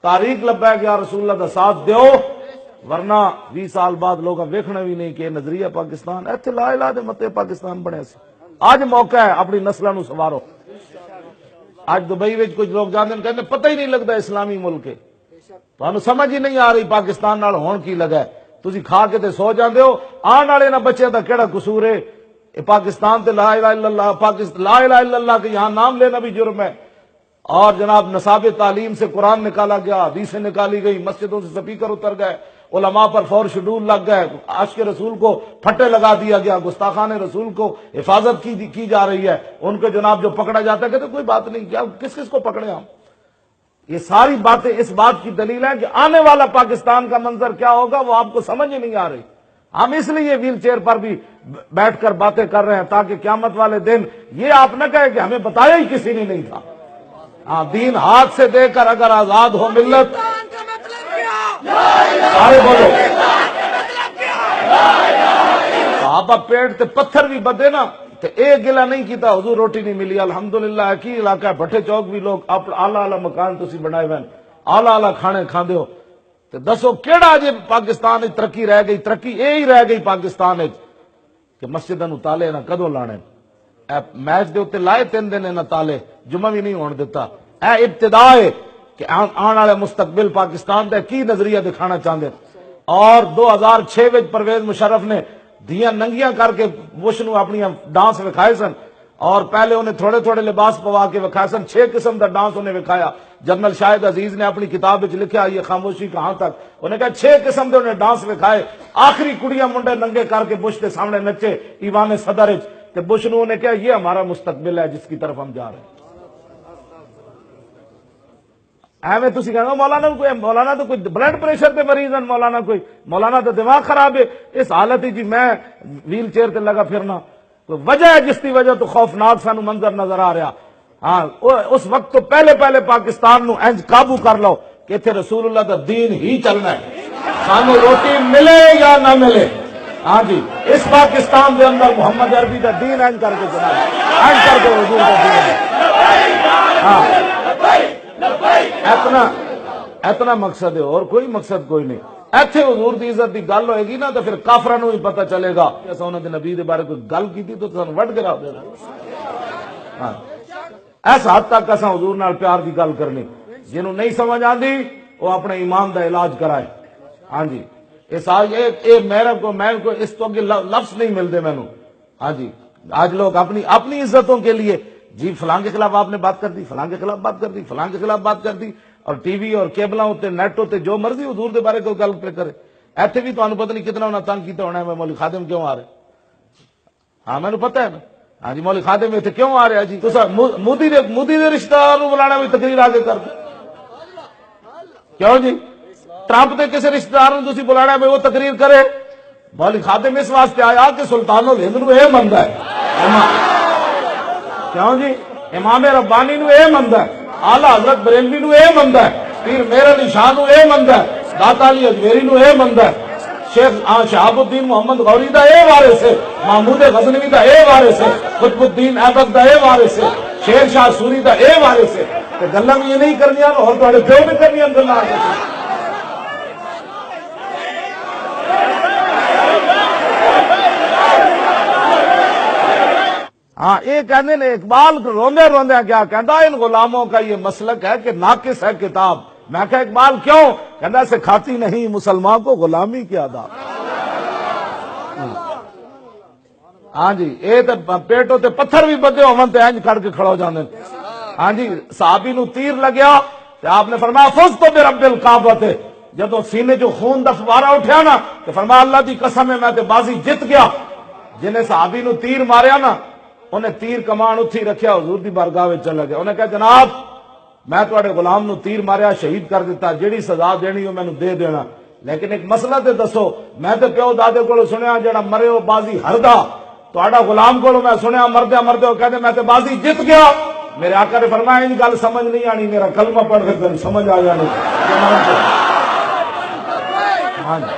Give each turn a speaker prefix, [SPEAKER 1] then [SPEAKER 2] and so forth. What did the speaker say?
[SPEAKER 1] تاریخ لبیک یا رسول اللہ دا ساتھ دیو، ورنہ 20 سال بعد لوگ ویکھنا بھی نہیں کہ نظریہ پاکستان ایتھے لا الہ دے متے پاکستان بنے سی۔ آج موقع ہے اپنی نسلاں نو سوارو۔ آج دبئی وچ کچھ لوگ جاندے کہندے پتہ ہی نہیں لگتا اسلامی ملک ہے، تانوں سمجھ ہی نہیں آ رہی پاکستان نال ہون کی لگا ہے، تسی کھا کے تے سو جاندے ہو، آن والے نہ بچے دا کیڑا قصور ہے؟ پاکستان تے لا الہ الا اللہ، لا الہ الا اللہ کے یہاں نام لینا بھی جرم ہے۔ اور جناب نصاب تعلیم سے قرآن نکالا گیا، حدیثیں نکالی گئی، مسجدوں سے سپیکر اتر گئے، علماء پر فور شیڈول لگ گئے، عاشق رسول کو پھٹے لگا دیا گیا، گستاخان رسول کو حفاظت کی جا رہی ہے، ان کو جناب جو پکڑا جاتا ہے کہتے کوئی بات نہیں، کیا کس کس کو پکڑے ہم؟ یہ ساری باتیں اس بات کی دلیل ہے کہ آنے والا پاکستان کا منظر کیا ہوگا وہ آپ کو سمجھ ہی نہیں آ رہی۔ ہم اس لیے ویل چیئر پر بھی بیٹھ کر باتیں کر رہے ہیں تاکہ قیامت والے دن یہ آپ نہ کہے کہ ہمیں بتایا ہی کسی نے نہیں تھا۔ ہاں، دین ہاتھ سے دے کر اگر آزاد ہو ملت، سارے بولو صحابہ پیٹ تے پتھر بھی بدے نا تے ایک گلا نہیں کیتا، حضور روٹی نہیں ملی۔ الحمدللہ کی علاقہ بھٹے چوک بھی لوگ اعلیٰ اعلیٰ مکان تسی بنائے ہوئے، اعلیٰ اعلیٰ کھانے کھاندے ہو، تے دسو کیڑا جے پاکستان وچ ترقی رہ گئی؟ ترقی یہی رہ گئی پاکستان وچ کہ مسجداں نو تالے نہ کدوں لانے، میچ دے اوتے لائے 3 دن نہ تالے، جمعہ بھی نہیں ہون دیتا۔ اے ابتدا ہے کہ آنے والے مستقبل پاکستان دا کی نظریہ دکھانا چاہتے۔ اور 2006 وچ پرویز مشرف نے دھیاں ننگیاں کر کے بش نو اپنی ڈانس وکھائے سن، اور پہلے انہیں تھوڑے تھوڑے لباس پوا کے وکھائے سن، 6 قسم دا ڈانس انہیں وکھایا۔ جنرل شاہد عزیز نے اپنی کتاب وچ لکھا یہ خاموشی کہاں تک، انہیں کہا 6 قسم دے انہیں ڈانس وکھائے، آخری کڑیاں منڈے ننگے کر کے بش کے سامنے نچے ایوان صدر وچ، تے بش نو انہیں کہا یہ ہمارا مستقبل ہے جس کی طرف ہم جا رہے ہیں۔ ایویں تسی کہنا مولانا تو کوئی بلڈ پریشر تے مریض ہیں، مولانا تو دماغ خراب ہے، اس حالت ہی جی میں ویل چیئر تے لگا پھرنا کوئی وجہ ہے جس کی وجہ تو خوفناک سانو منظر نظر آ رہا۔ ہاں اس وقت تو پہلے پاکستان نو انج قابو کر لو کہ اتنے رسول اللہ دا دین ہی چلنا ہے، سانو روٹی ملے یا نہ ملے۔ ہاں جی، اس پاکستان دے اندر محمد عربی دا دین انج کر کے جناب، انج کر کے حضور دا دین ہے۔ ہاں اتنا مقصد ہے، اور کوئی مقصد کوئی نہیں۔ ایتھے حضور دی عزت دی گل ہوئے گی نا تو پھر کافراں نوں بھی پتہ چلے گا کہ اساں انہاں دے نبی دے بارے کوئی گل کیتی تو سانوں وڈ گرا دینا۔ ہاں، اس حد تک اساں حضور نال پیار دی گل کرنی، جنوں نہیں سمجھ آندی وہ اپنے ایمان دا علاج کرائے۔ ہاں جی، میں کو اس تو لفظ نہیں ملتے مینوں۔ ہاں جی، آج لوگ اپنی عزتوں کے لیے جی فلاں کے خلاف آپ نے بات کر دی، فلاں کے خلاف بات کر دی، فلاں کے خلاف بات کر دی، اور ٹی وی اور کیبلاں تے نیٹ تے جو مرضی حضور دے بارے کوئی گل پہ کرے۔ ایتھے بھی تانوں پتہ نہیں کتنا انہاں تنگ کیتا ہونا ہے میں مولوی خادم کیوں آ رہے۔ ہاں مینوں پتہ ہے نا۔ ہاں جی، مولوی خادم ایتھے کیوں آ رہا جی؟ تساں مودی دے رشتہ دار نوں بلانا بھی تقریر آگے کر دو کیوں جی؟ ٹرمپ دے کسی رشتہ دار نوں تسی بلانا ہے وہ تقریر کرے؟ مولوی خادم اس واسطے آیا کہ سلطان الہند نوں اے مندا ہے، کیوں جی؟ امام ربانی نو اے مندا ہے، اعلی حضرت بریلوی نو اے مندا ہے، پیر مہر علی شاہ نو اے مندا ہے، داتا علی اجمیری نو اے مندا ہے، شیخ شہاب الدین محمد غوری دا اے وارث ہے، محمود غزنوی دا اے وارث ہے، قطب الدین ایبک دا اے وارث ہے، شیر شاہ سوری دا اے وارث ہے۔ تے گلاں بھی یہ نہیں کرنیاں اور تواڈے پیو نے کرنیاں گلاں۔ ہاں یہ کہنے نے اقبال روندے روندے کیا کہندا ان غلاموں کا یہ مسلک ہے کہ ناقص ہے کتاب۔ میں کہا اقبال کیوں؟ کہندا سکھاتی نہیں مسلمان کو غلامی کی آداب۔ ہاں جی، اے تے پیٹوں تے پتھر بھی بدے ہون تے انج کر کے کھڑا ہو جاندے۔ ہاں جی، صحابی نو تیر لگیا تے آپ نے فرمایا فز تو برب الکعبہ، جدوں سینے جو خون دا فوارہ اٹھیا نا تے فرمایا اللہ دی قسم ہے میں تے بازی جت گیا۔ جنہیں صحابی نو تیر ماریا نا انہیں تیر کمان اتھی رکھیا، حضور دی بارگاہ وچ چلا گیا۔ انہیں کہا جناب میں تواڈے غلام نو تیر ماریا شہید کر دیتا، جیڑی سزا دینی ہو مینوں دے دینا، لیکن ایک مسئلہ تے دسو میں تے پیو دادے کولوں سنیا جڑا مرے ہو بازی ہردا، تواڈا غلام کولوں میں سنیا مردے مردے کہندے میں تے بازی جت گیا۔ میرے آقا نے فرمایا ان گل سمجھ نہیں آنی، میرا کلمہ پڑھ کے تینوں سمجھ آ جانی۔ ہاں جی